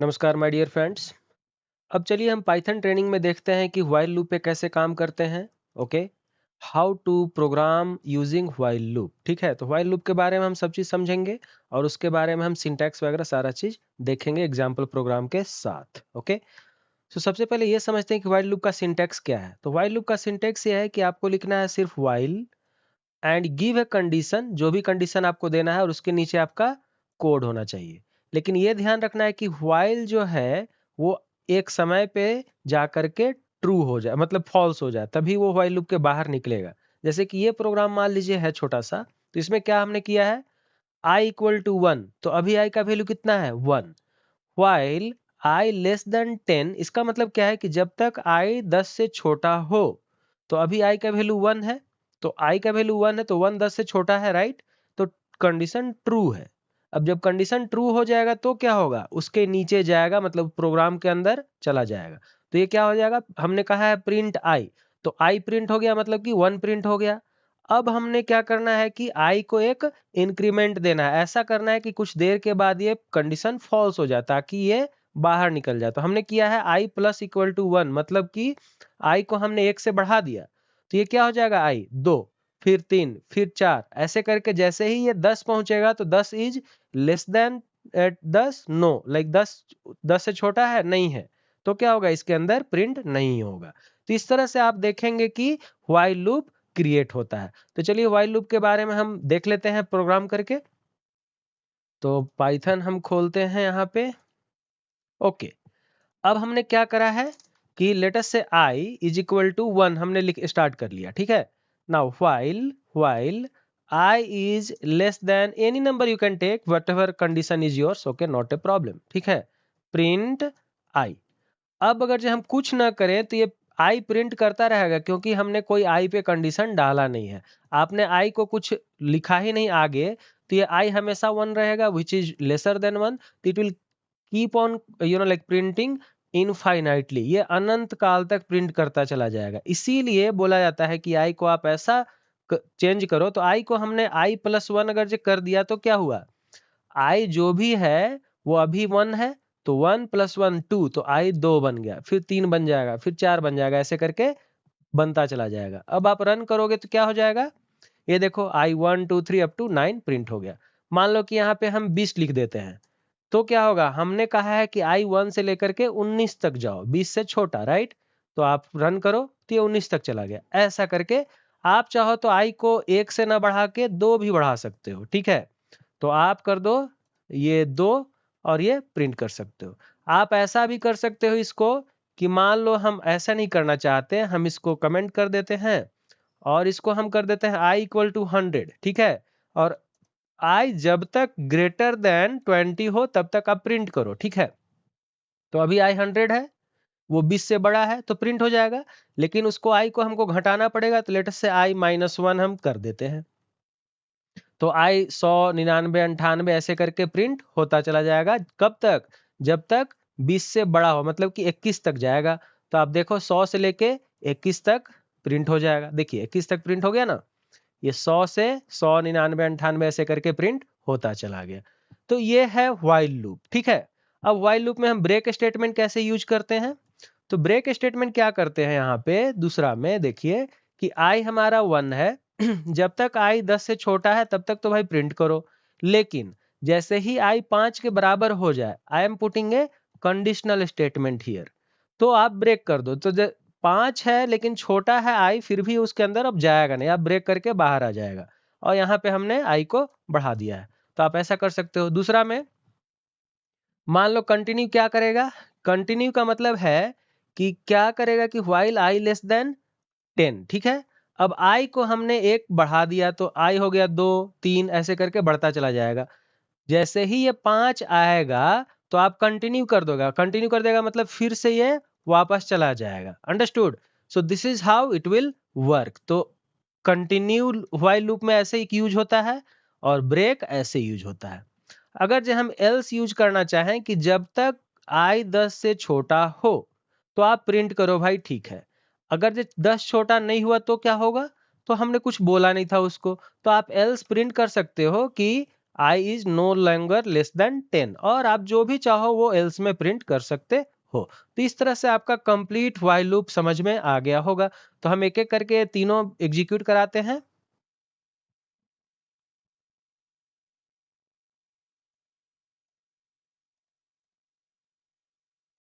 नमस्कार my dear friends. अब चलिए हम पाइथन ट्रेनिंग में देखते हैं कि व्हाइल लूप पे कैसे काम करते हैं। Okay, how to program using while loop. ठीक है, तो व्हाइल लूप के बारे में हम सब चीज़ समझेंगे और उसके बारे में हम सिंटैक्स वगैरह सारा चीज़ देखेंगे एग्जाम्पल प्रोग्राम के साथ। ओके, तो सबसे पहले ये समझते हैं कि व्हाइल लूप का सिंटैक्स क्या है। तो व्हाइल लूप का सिंटैक्स ये है कि आपको लिखना है सिर्फ while and give a condition, जो भी कंडीशन आपको देना है और उसके नीचे आपका कोड होना चाहिए। लेकिन ये ध्यान रखना है कि व्हाइल जो है वो एक समय पे जा करके ट्रू हो जाए, मतलब फॉल्स हो जाए, तभी वो व्हाइल लूप के बाहर निकलेगा। जैसे कि ये प्रोग्राम मान लीजिए है छोटा सा, तो इसमें क्या हमने किया है, i इक्वल टू 1, तो अभी i का वैल्यू कितना है 1। व्हाइल i लेस देन 10, इसका मतलब क्या है कि जब तक i 10 से छोटा हो, तो अभी i का वैल्यू 1 है, तो i का वैल्यू 1 है तो 1 10 से छोटा है, राइट। तो कंडीशन ट्रू है। अब जब कंडीशन ट्रू हो जाएगा तो क्या होगा, उसके नीचे जाएगा, मतलब प्रोग्राम के अंदर चला जाएगा। तो ये क्या हो जाएगा, हमने कहा है प्रिंट i, तो i प्रिंट हो गया, मतलब कि 1 प्रिंट हो गया। अब हमने क्या करना है कि i को एक इंक्रीमेंट देना है, ऐसा करना है कि कुछ देर के बाद ये कंडीशन फॉल्स हो जाए ताकि ये बाहर निकल जाए। तो हमने किया है i प्लस इक्वल टू 1, मतलब कि i को हमने 1 से बढ़ा दिया, तो ये क्या हो जाएगा, i 2, फिर 3, फिर 4, ऐसे करके जैसे ही ये 10 पहुंचेगा तो 10 is less than 10, no, like 10 से छोटा है, नहीं है, तो क्या होगा, इसके अंदर प्रिंट नहीं होगा। तो इस तरह से आप देखेंगे कि व्हाइल लूप क्रिएट होता है। तो चलिए व्हाइल लूप के बारे में हम देख लेते हैं प्रोग्राम करके। तो पाइथन हम खोलते हैं यहाँ पे। ओके, अब हमने क्या करा है कि लेट अस से i इज इक्वल टू 1 हमने लिख स्टार्ट कर लिया, ठीक है। Now while i is less than any number you can take, whatever condition is yours, okay, not a problem, ठीक है। Print i। अब अगर जो हम कुछ ना करें तो ये आई प्रिंट करता रहेगा, क्योंकि हमने कोई आई पे कंडीशन डाला नहीं है। आपने आई को कुछ लिखा ही नहीं आगे, तो ये आई हमेशा 1 रहेगा, which is lesser than 1। It will keep on like printing infinitely, ये अनंत काल तक प्रिंट करता चला जाएगा। इसीलिए बोला जाता है कि आई को आप ऐसा चेंज करो। तो आई को हमने आई प्लस 1 अगर जो कर दिया तो क्या हुआ, आई जो भी है वो अभी 1 है, तो 1 प्लस 1 2, तो आई 2 बन गया, फिर 3 बन जाएगा, फिर 4 बन जाएगा, ऐसे करके बनता चला जाएगा। अब आप रन करोगे तो क्या हो जाएगा, ये देखो आई 1 2 3 अप टू 9 प्रिंट हो गया। मान लो कि यहाँ पे हम 20 लिख देते हैं, तो क्या होगा, हमने कहा है कि आई 1 से लेकर के 19 तक जाओ, 20 से छोटा, राइट। तो आप रन करो तो ये 19 तक चला गया। ऐसा करके आप चाहो तो आई को 1 से ना बढ़ा के 2 भी बढ़ा सकते हो, ठीक है। तो आप कर दो ये 2 और ये प्रिंट कर सकते हो। आप ऐसा भी कर सकते हो इसको कि मान लो हम ऐसा नहीं करना चाहते, हम इसको कमेंट कर देते हैं और इसको हम कर देते हैं i इक्वल टू 100, ठीक है। और i जब तक ग्रेटर देन 20 हो तब तक आप प्रिंट करो, ठीक है। तो अभी i 100 है, वो 20 से बड़ा है तो प्रिंट हो जाएगा, लेकिन उसको i को हमको घटाना पड़ेगा, तो लेट अस से i माइनस 1 हम कर देते हैं। तो आई 100 99 98 ऐसे करके प्रिंट होता चला जाएगा, कब तक, जब तक 20 से बड़ा हो, मतलब कि 21 तक जाएगा। तो आप देखो 100 से लेके 21 तक प्रिंट हो जाएगा, देखिए 21 तक प्रिंट हो गया ना। ये 100 से 100 99 98 ऐसे करके प्रिंट होता चला गया। तो ये है व्हाइल लूप, ठीक है। अब व्हाइल लूप में हम ब्रेक स्टेटमेंट कैसे यूज करते हैं। तो ब्रेक स्टेटमेंट क्या करते हैं, यहाँ पे दूसरा में देखिए कि आई हमारा 1 है, जब तक आई 10 से छोटा है तब तक तो भाई प्रिंट करो, लेकिन जैसे ही आई 5 के बराबर हो जाए, I am putting a conditional statement here, तो आप ब्रेक कर दो। तो 5 है लेकिन छोटा है आई, फिर भी उसके अंदर अब जाएगा नहीं, आप ब्रेक करके बाहर आ जाएगा, और यहाँ पे हमने आई को बढ़ा दिया है। तो आप ऐसा कर सकते हो। दूसरा में मान लो कंटिन्यू क्या करेगा, कंटिन्यू का मतलब है कि क्या करेगा कि व्हाइल आई लेस देन 10, ठीक है। अब आई को हमने 1 बढ़ा दिया तो आई हो गया 2 3, ऐसे करके बढ़ता चला जाएगा। जैसे ही ये 5 आएगा तो आप कंटिन्यू कर दोगे, कंटिन्यू कर देगा मतलब फिर से ये वापस चला जाएगा, understood. So this is how it will work. तो कंटिन्यू व्हाइल लूप में ऐसे ही यूज होता है और ब्रेक ऐसे यूज होता है। अगर जो हम एल्स यूज करना चाहें कि जब तक आई 10 से छोटा हो तो आप प्रिंट करो भाई, ठीक है। अगर जो 10 छोटा नहीं हुआ तो क्या होगा, तो हमने कुछ बोला नहीं था उसको, तो आप एल्स प्रिंट कर सकते हो कि I is no longer less than 10, और आप जो भी चाहो वो एल्स में प्रिंट कर सकते हो। तो इस तरह से आपका कंप्लीट व्हाइल लूप समझ में आ गया होगा। तो हम एक एक करके तीनों एग्जीक्यूट कराते हैं।